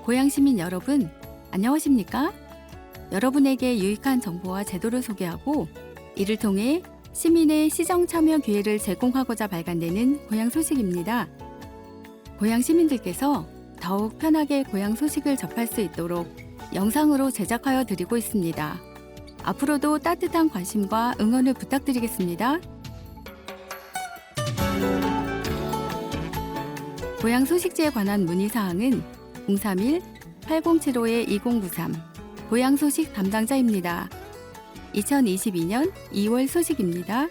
고양 시민 여러분, 안녕하십니까? 여러분에게 유익한 정보와 제도를 소개하고 이를 통해 시민의 시정 참여 기회를 제공하고자 발간되는 고양 소식입니다. 고양 시민들께서 더욱 편하게 고양 소식을 접할 수 있도록 영상으로 제작하여 드리고 있습니다. 앞으로도 따뜻한 관심과 응원을 부탁드리겠습니다. 고양 소식지에 관한 문의사항은 031-8075-2093 고양 소식 담당자입니다. 2022년 2월 소식입니다.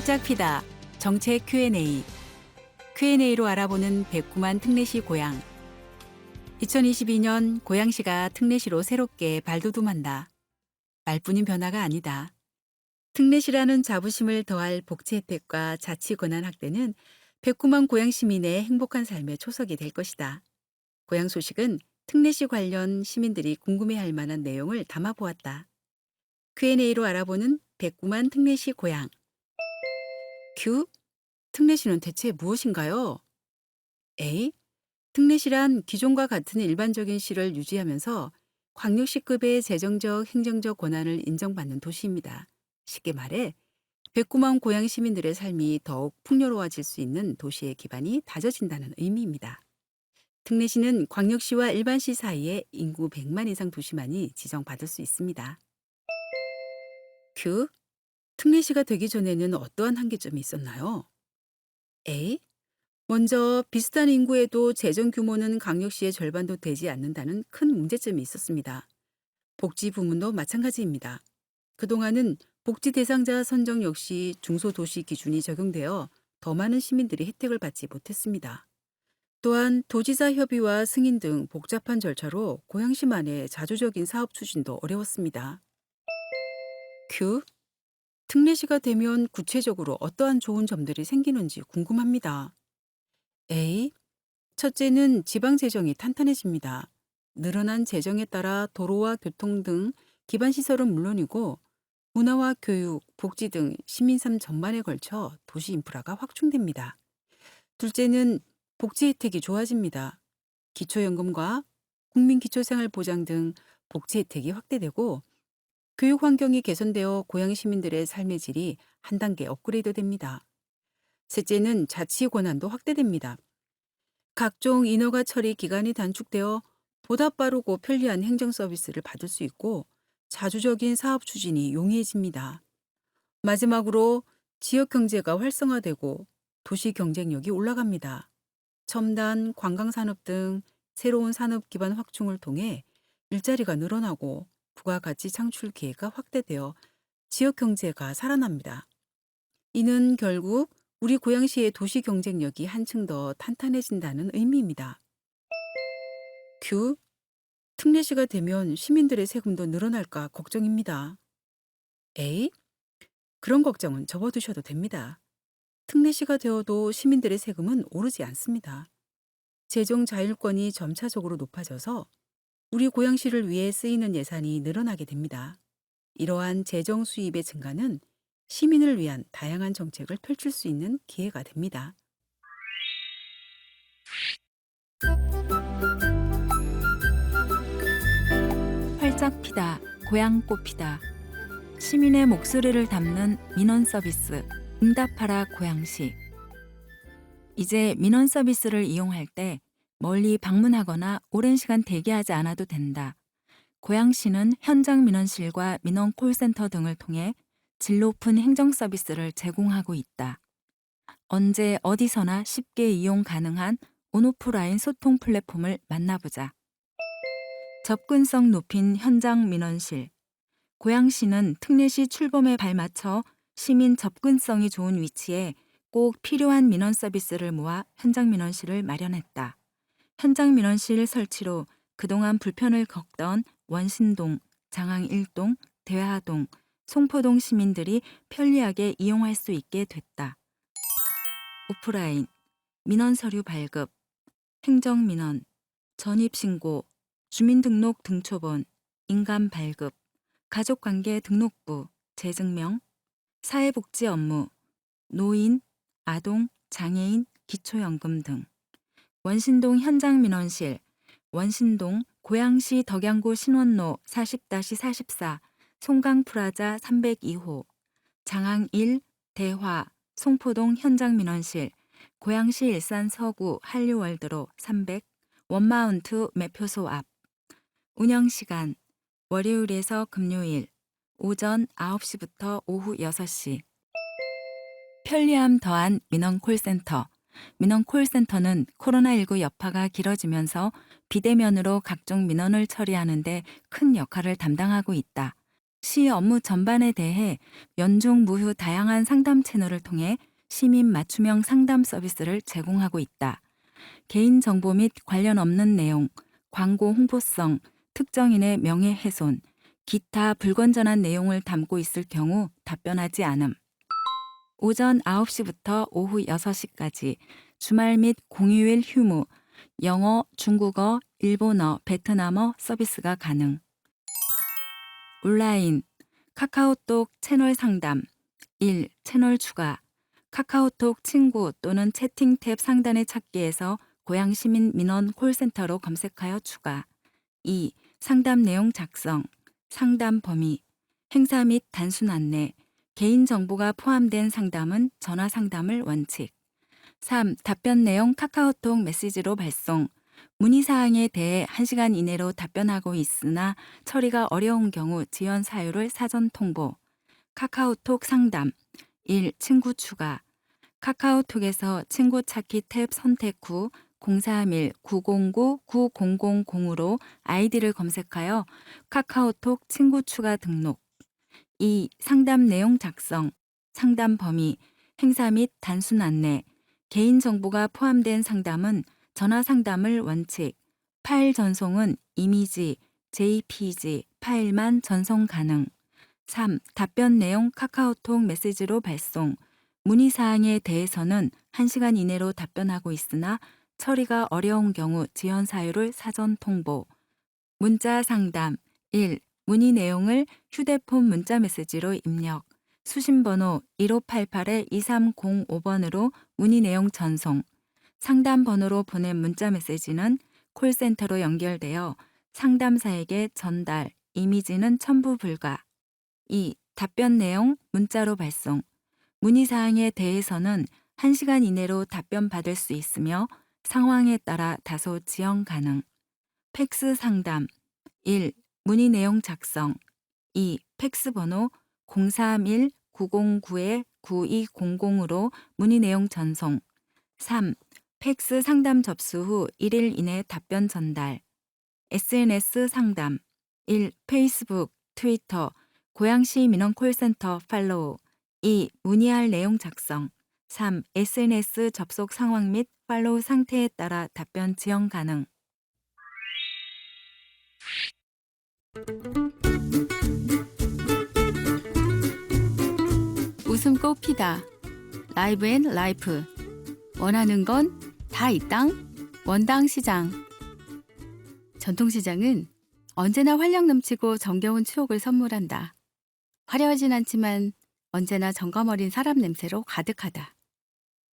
활짝 피다 정책 Q&A. Q&A로 알아보는 백구만 특례시 고양. 2022년 고양시가 특례시로 새롭게 발돋움한다. 말뿐인 변화가 아니다. 특례시라는 자부심을 더할 복지 혜택과 자치 권한 확대는 백구만 고양 시민의 행복한 삶의 초석이 될 것이다. 고양 소식은 특례시 관련 시민들이 궁금해할 만한 내용을 담아보았다. Q&A로 알아보는 백구만 특례시 고양. Q. 특례시는 대체 무엇인가요? A. 특례시란 기존과 같은 일반적인 시를 유지하면서 광역시급의 재정적, 행정적 권한을 인정받는 도시입니다. 쉽게 말해 백구만 고양 시민들의 삶이 더욱 풍요로워질 수 있는 도시의 기반이 다져진다는 의미입니다. 특례시는 광역시와 일반시 사이에 인구 100만 이상 도시만이 지정받을 수 있습니다. Q. 특례시가 되기 전에는 어떠한 한계점이 있었나요? A. 먼저 비슷한 인구에도 재정 규모는 광역시의 절반도 되지 않는다는 큰 문제점이 있었습니다. 복지 부문도 마찬가지입니다. 그동안은 복지 대상자 선정 역시 중소도시 기준이 적용되어 더 많은 시민들이 혜택을 받지 못했습니다. 또한 도지사 협의와 승인 등 복잡한 절차로 고양시만의 자주적인 사업 추진도 어려웠습니다. Q. 특례시가 되면 구체적으로 어떠한 좋은 점들이 생기는지 궁금합니다. A. 첫째는 지방 재정이 탄탄해집니다. 늘어난 재정에 따라 도로와 교통 등 기반 시설은 물론이고 문화와 교육, 복지 등 시민 삶 전반에 걸쳐 도시 인프라가 확충됩니다. 둘째는 복지 혜택이 좋아집니다. 기초연금과 국민기초생활보장 등 복지 혜택이 확대되고 교육 환경이 개선되어 고양 시민들의 삶의 질이 한 단계 업그레이드 됩니다. 셋째는 자치 권한도 확대됩니다. 각종 인허가 처리 기간이 단축되어 보다 빠르고 편리한 행정 서비스를 받을 수 있고 자주적인 사업 추진이 용이해집니다. 마지막으로 지역 경제가 활성화되고 도시 경쟁력이 올라갑니다. 첨단, 관광산업 등 새로운 산업 기반 확충을 통해 일자리가 늘어나고 부가가치 창출 기회가 확대되어 지역 경제가 살아납니다. 이는 결국 우리 고양시의 도시 경쟁력이 한층 더 탄탄해진다는 의미입니다. Q. 특례시가 되면 시민들의 세금도 늘어날까 걱정입니다. A. 그런 걱정은 접어두셔도 됩니다. 특례시가 되어도 시민들의 세금은 오르지 않습니다. 재정 자율권이 점차적으로 높아져서 우리 고양시를 위해 쓰이는 예산이 늘어나게 됩니다. 이러한 재정 수입의 증가는 시민을 위한 다양한 정책을 펼칠 수 있는 기회가 됩니다. 활짝 피다, 고향꽃 피다. 시민의 목소리를 담는 민원 서비스, 응답하라 고양시. 이제 민원 서비스를 이용할 때 멀리 방문하거나 오랜 시간 대기하지 않아도 된다. 고양시는 현장 민원실과 민원 콜센터 등을 통해 질 높은 행정 서비스를 제공하고 있다. 언제 어디서나 쉽게 이용 가능한 온오프라인 소통 플랫폼을 만나보자. 접근성 높인 현장 민원실. 고양시는 특례시 출범에 발맞춰 시민 접근성이 좋은 위치에 꼭 필요한 민원 서비스를 모아 현장 민원실을 마련했다. 현장 민원실 설치로 그동안 불편을 겪던 원신동, 장항 1동, 대화동, 송포동 시민들이 편리하게 이용할 수 있게 됐다. 오프라인, 민원 서류 발급, 행정민원, 전입신고, 주민등록 등초본, 인감 발급, 가족관계 등록부, 재증명, 사회복지 업무, 노인, 아동, 장애인, 기초연금 등. 원신동 현장민원실, 원신동 고양시 덕양구 신원로 40-44, 송강프라자 302호, 장항 1, 대화, 송포동 현장민원실, 고양시 일산 서구 한류월드로 300, 원마운트 매표소 앞. 운영시간, 월요일에서 금요일, 오전 9시부터 오후 6시. 편리함 더한 민원 콜센터. 민원 콜센터는 코로나19 여파가 길어지면서 비대면으로 각종 민원을 처리하는 데 큰 역할을 담당하고 있다. 시 업무 전반에 대해 연중 무휴 다양한 상담 채널을 통해 시민 맞춤형 상담 서비스를 제공하고 있다. 개인정보 및 관련 없는 내용, 광고 홍보성, 특정인의 명예훼손, 기타 불건전한 내용을 담고 있을 경우 답변하지 않음. 오전 9시부터 오후 6시까지 주말 및 공휴일 휴무, 영어, 중국어, 일본어, 베트남어 서비스가 가능. 온라인, 카카오톡 채널 상담, 1. 채널 추가, 카카오톡 친구 또는 채팅 탭 상단의 찾기에서 고양시민 민원 콜센터로 검색하여 추가. 2. 상담 내용 작성, 상담 범위, 행사 및 단순 안내, 개인정보가 포함된 상담은 전화 상담을 원칙. 3. 답변 내용 카카오톡 메시지로 발송, 문의사항에 대해 1시간 이내로 답변하고 있으나 처리가 어려운 경우 지연 사유를 사전 통보. 카카오톡 상담, 1. 친구 추가, 카카오톡에서 친구 찾기 탭 선택 후 031-909-9000으로 아이디를 검색하여 카카오톡 친구 추가 등록. 2. 상담 내용 작성, 상담 범위, 행사 및 단순 안내, 개인정보가 포함된 상담은 전화 상담을 원칙, 파일 전송은 이미지, JPG 파일만 전송 가능. 3. 답변 내용 카카오톡 메시지로 발송, 문의사항에 대해서는 1시간 이내로 답변하고 있으나 처리가 어려운 경우 지연 사유를 사전 통보. 문자 상담, 1. 문의 내용을 휴대폰 문자 메시지로 입력, 수신번호 1588-2305번으로 문의 내용 전송, 상담 번호로 보낸 문자 메시지는 콜센터로 연결되어 상담사에게 전달, 이미지는 첨부 불가. 2. 답변 내용 문자로 발송, 문의사항에 대해서는 1시간 이내로 답변 받을 수 있으며 상황에 따라 다소 지연 가능. 팩스 상담, 1. 문의 내용 작성, 2. 팩스 번호 031-909-9200으로 문의 내용 전송, 3. 팩스 상담 접수 후 1일 이내 답변 전달. SNS 상담, 1. 페이스북, 트위터, 고양시 민원 콜센터 팔로우, 2. 문의할 내용 작성, 3. SNS 접속 상황 및 팔로우 상태에 따라 답변 지연 가능. 웃음 꽃피다. 라이브 앤 라이프. 원하는 건 다 이 땅. 원당 시장. 전통시장은 언제나 활력 넘치고 정겨운 추억을 선물한다. 화려하진 않지만 언제나 정감 어린 사람 냄새로 가득하다.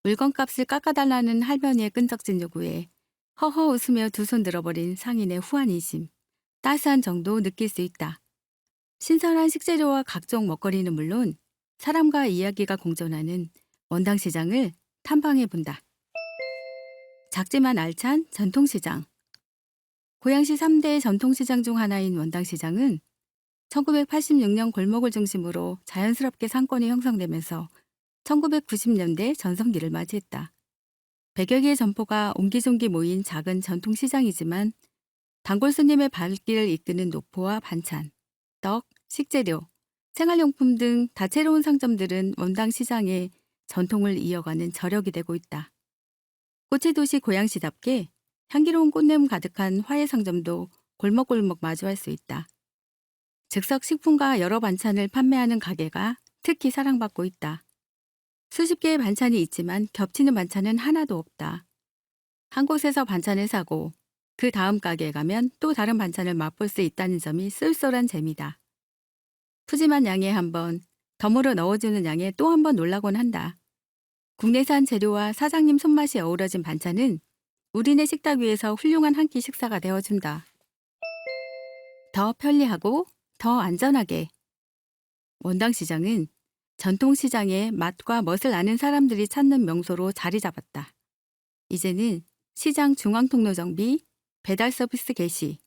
물건값을 깎아달라는 할머니의 끈적진 요구에 허허 웃으며 두 손 들어버린 상인의 후한 인심, 따스한 정도 느낄 수 있다. 신선한 식재료와 각종 먹거리는 물론 사람과 이야기가 공존하는 원당시장을 탐방해 본다. 작지만 알찬 전통시장. 고양시 3대 전통시장 중 하나인 원당시장은 1986년 골목을 중심으로 자연스럽게 상권이 형성되면서 1990년대 전성기를 맞이했다. 100여 개의 점포가 옹기종기 모인 작은 전통시장이지만 단골 손님의 발길을 이끄는 노포와 반찬, 떡, 식재료, 생활용품 등 다채로운 상점들은 원당시장의 전통을 이어가는 저력이 되고 있다. 꽃의 도시 고양시답게 향기로운 꽃냄 가득한 화훼 상점도 골목골목 마주할 수 있다. 즉석 식품과 여러 반찬을 판매하는 가게가 특히 사랑받고 있다. 수십 개의 반찬이 있지만 겹치는 반찬은 하나도 없다. 한 곳에서 반찬을 사고 그 다음 가게에 가면 또 다른 반찬을 맛볼 수 있다는 점이 쏠쏠한 재미다. 푸짐한 양에 한 번, 덤으로 넣어주는 양에 또 한 번 놀라곤 한다. 국내산 재료와 사장님 손맛이 어우러진 반찬은 우리네 식탁 위에서 훌륭한 한 끼 식사가 되어준다. 더 편리하고 더 안전하게. 원당시장은 전통시장의 맛과 멋을 아는 사람들이 찾는 명소로 자리 잡았다. 이제는 시장 중앙통로 정비, 배달 서비스 개시,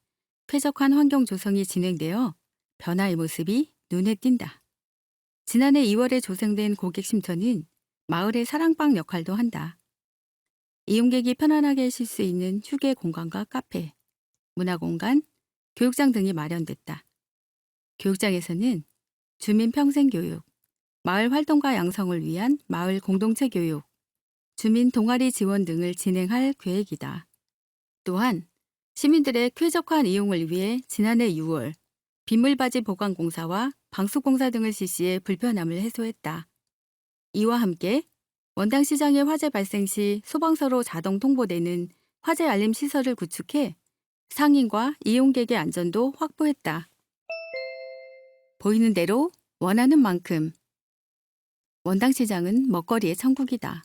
쾌적한 환경 조성이 진행되어 변화의 모습이 눈에 띈다. 지난해 2월에 조성된 고객 쉼터는 마을의 사랑방 역할도 한다. 이용객이 편안하게 쉴 수 있는 휴게 공간과 카페, 문화공간, 교육장 등이 마련됐다. 교육장에서는 주민 평생교육, 마을 활동과 양성을 위한 마을 공동체 교육, 주민 동아리 지원 등을 진행할 계획이다. 또한 시민들의 쾌적한 이용을 위해 지난해 6월 빗물바지 보강공사와 방수공사 등을 실시해 불편함을 해소했다. 이와 함께 원당시장의 화재 발생 시 소방서로 자동 통보되는 화재 알림 시설을 구축해 상인과 이용객의 안전도 확보했다. 보이는 대로 원하는 만큼. 원당시장은 먹거리의 천국이다.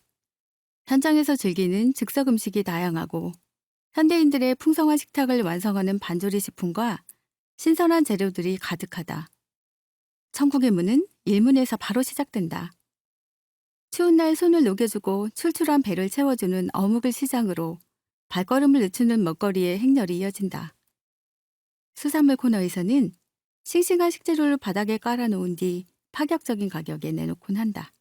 현장에서 즐기는 즉석 음식이 다양하고 현대인들의 풍성한 식탁을 완성하는 반조리 식품과 신선한 재료들이 가득하다. 천국의 문은 일문에서 바로 시작된다. 추운 날 손을 녹여주고 출출한 배를 채워주는 어묵을 시장으로 발걸음을 늦추는 먹거리의 행렬이 이어진다. 수산물 코너에서는 싱싱한 식재료를 바닥에 깔아놓은 뒤 파격적인 가격에 내놓곤 한다.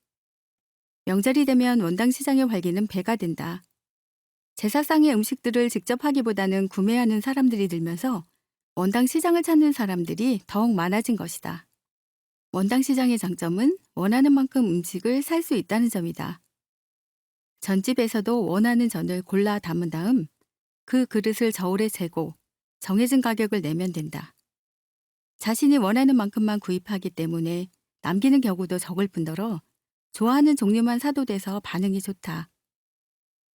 명절이 되면 원당시장의 활기는 배가 된다. 제사상의 음식들을 직접 하기보다는 구매하는 사람들이 늘면서 원당시장을 찾는 사람들이 더욱 많아진 것이다. 원당시장의 장점은 원하는 만큼 음식을 살 수 있다는 점이다. 전집에서도 원하는 전을 골라 담은 다음 그 그릇을 저울에 재고 정해진 가격을 내면 된다. 자신이 원하는 만큼만 구입하기 때문에 남기는 경우도 적을 뿐더러 좋아하는 종류만 사도 돼서 반응이 좋다.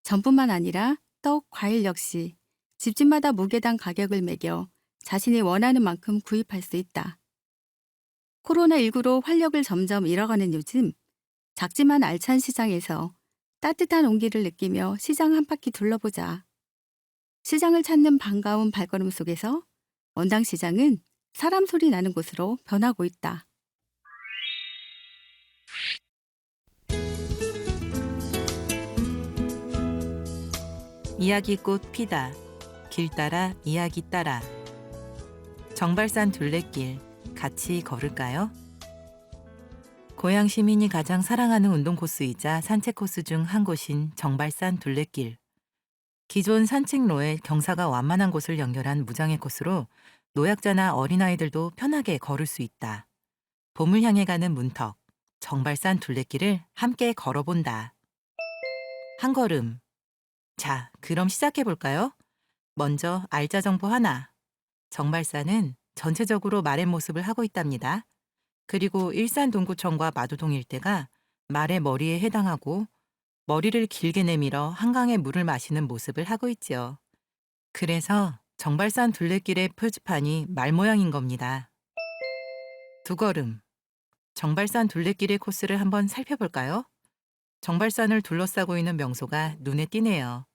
전뿐만 아니라 떡, 과일 역시 집집마다 무게당 가격을 매겨 자신이 원하는 만큼 구입할 수 있다. 코로나19로 활력을 점점 잃어가는 요즘, 작지만 알찬 시장에서 따뜻한 온기를 느끼며 시장 한 바퀴 둘러보자. 시장을 찾는 반가운 발걸음 속에서 원당시장은 사람 소리 나는 곳으로 변하고 있다. 이야기꽃 피다. 길 따라 이야기 따라. 정발산 둘레길 같이 걸을까요? 고양 시민이 가장 사랑하는 운동 코스이자 산책 코스 중 한 곳인 정발산 둘레길. 기존 산책로에 경사가 완만한 곳을 연결한 무장애 코스로 노약자나 어린아이들도 편하게 걸을 수 있다. 봄을 향해 가는 문턱, 정발산 둘레길을 함께 걸어본다. 한 걸음. 자, 그럼 시작해볼까요? 먼저 알짜 정보 하나. 정발산은 전체적으로 마렛 모습을 하고 있답니다. 그리고 일산 동구청과 마두동 일대가 말의 머리에 해당하고 머리를 길게 내밀어 한강의 물을 마시는 모습을 하고 있지요. 그래서 정발산 둘레길의 표지판이 말 모양인 겁니다. 두 걸음. 정발산 둘레길의 코스를 한번 살펴볼까요? 정발산을 둘러싸고 있는 명소가 눈에 띄네요.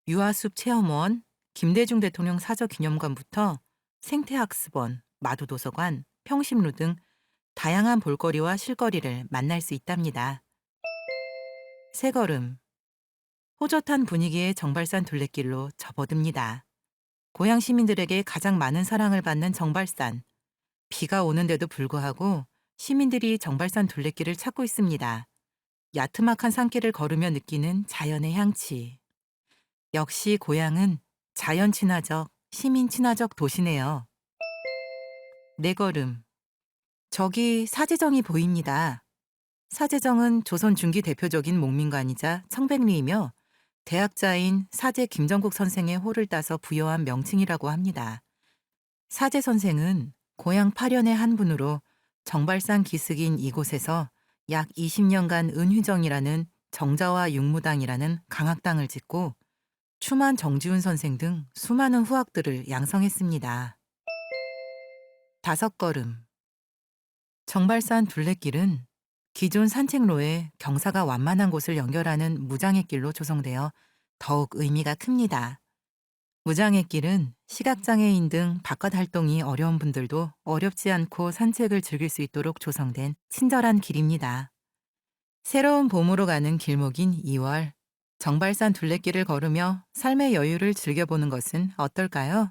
유아숲 체험원, 김대중 대통령 사저기념관부터 생태학습원, 마두도서관, 평심루 등 다양한 볼거리와 실거리를 만날 수 있답니다. 세 걸음. 호젓한 분위기의 정발산 둘레길로 접어듭니다. 고향 시민들에게 가장 많은 사랑을 받는 정발산. 비가 오는데도 불구하고 시민들이 정발산 둘레길을 찾고 있습니다. 야트막한 산길을 걸으며 느끼는 자연의 향취. 역시 고향은 자연 친화적, 시민 친화적 도시네요. 네 걸음. 저기 사제정이 보입니다. 사제정은 조선 중기 대표적인 목민관이자 청백리이며 대학자인 사제 김정국 선생의 호를 따서 부여한 명칭이라고 합니다. 사제 선생은 고향 파련의 한 분으로 정발산 기슭인 이곳에서 약 20년간 은휘정이라는 정자와 육무당이라는 강학당을 짓고 추만 정지훈 선생 등 수많은 후학들을 양성했습니다. 5걸음. 정발산 둘레길은 기존 산책로에 경사가 완만한 곳을 연결하는 무장의 길로 조성되어 더욱 의미가 큽니다. 무장의 길은 시각장애인 등 바깥 활동이 어려운 분들도 어렵지 않고 산책을 즐길 수 있도록 조성된 친절한 길입니다. 새로운 봄으로 가는 길목인 2월, 정발산 둘레길을 걸으며 삶의 여유를 즐겨보는 것은 어떨까요?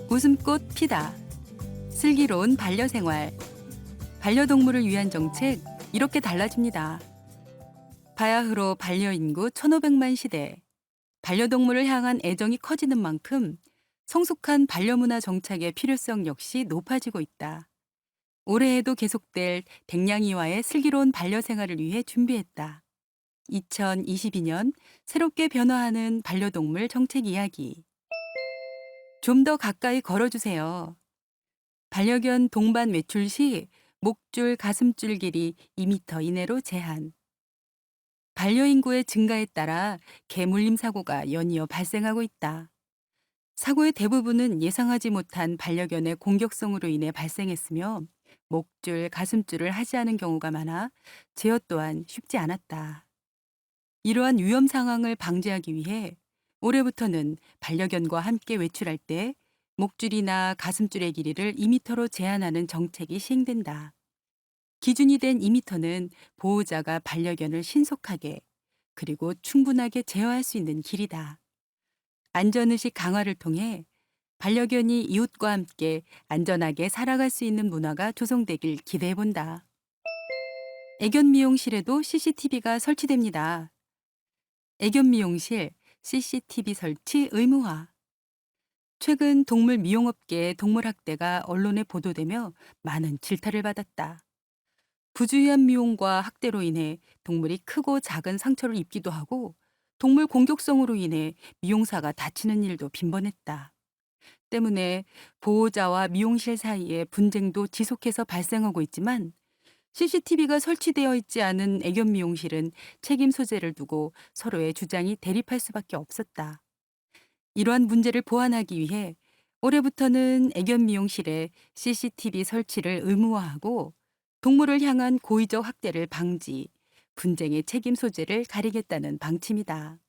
웃음꽃 피다. 슬기로운 반려생활. 반려동물을 위한 정책 이렇게 달라집니다. 바야흐로 반려인구 1,500만 시대. 반려동물을 향한 애정이 커지는 만큼 성숙한 반려문화 정착의 필요성 역시 높아지고 있다. 올해에도 계속될 댕냥이와의 슬기로운 반려생활을 위해 준비했다. 2022년 새롭게 변화하는 반려동물 정책 이야기. 좀 더 가까이 걸어주세요. 반려견 동반 외출 시 목줄, 가슴줄 길이 2m 이내로 제한. 반려인구의 증가에 따라 개 물림 사고가 연이어 발생하고 있다. 사고의 대부분은 예상하지 못한 반려견의 공격성으로 인해 발생했으며 목줄, 가슴줄을 하지 않은 경우가 많아 제어 또한 쉽지 않았다. 이러한 위험 상황을 방지하기 위해 올해부터는 반려견과 함께 외출할 때 목줄이나 가슴줄의 길이를 2m로 제한하는 정책이 시행된다. 기준이 된 2m는 보호자가 반려견을 신속하게 그리고 충분하게 제어할 수 있는 길이다. 안전의식 강화를 통해 반려견이 이웃과 함께 안전하게 살아갈 수 있는 문화가 조성되길 기대해본다. 애견 미용실에도 CCTV가 설치됩니다. 애견 미용실 CCTV 설치 의무화. 최근 동물 미용업계의 동물 학대가 언론에 보도되며 많은 질타를 받았다. 부주의한 미용과 학대로 인해 동물이 크고 작은 상처를 입기도 하고 동물 공격성으로 인해 미용사가 다치는 일도 빈번했다. 때문에 보호자와 미용실 사이의 분쟁도 지속해서 발생하고 있지만 CCTV가 설치되어 있지 않은 애견 미용실은 책임 소재를 두고 서로의 주장이 대립할 수밖에 없었다. 이러한 문제를 보완하기 위해 올해부터는 애견 미용실에 CCTV 설치를 의무화하고 동물을 향한 고의적 학대를 방지, 분쟁의 책임 소재를 가리겠다는 방침이다.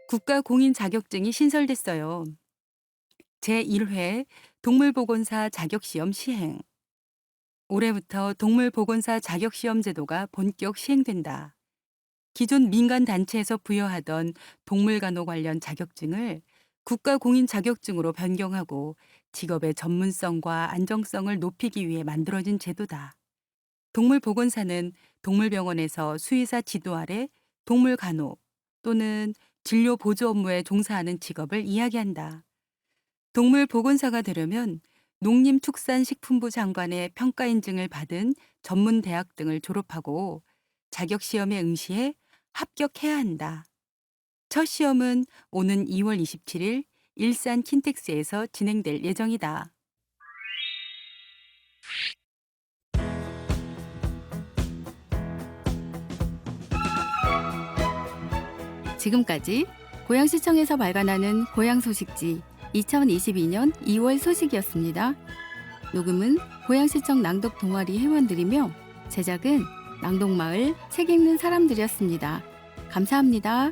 국가공인 자격증이 신설됐어요. 제1회 동물보건사 자격시험 시행. 올해부터 동물보건사 자격시험 제도가 본격 시행된다. 기존 민간단체에서 부여하던 동물간호 관련 자격증을 국가공인 자격증으로 변경하고 직업의 전문성과 안정성을 높이기 위해 만들어진 제도다. 동물보건사는 동물병원에서 수의사 지도 아래 동물간호 또는 진료보조 업무에 종사하는 직업을 이야기한다. 동물보건사가 되려면 농림축산식품부 장관의 평가 인증을 받은 전문대학 등을 졸업하고 자격시험에 응시해 합격해야 한다. 첫 시험은 오는 2월 27일 일산 킨텍스에서 진행될 예정이다. 지금까지 고양시청에서 발간하는 고양 소식지 2022년 2월 소식이었습니다. 녹음은 고양시청 낭독 동아리 회원들이며 제작은 낭독마을 책 읽는 사람들이었습니다. 감사합니다.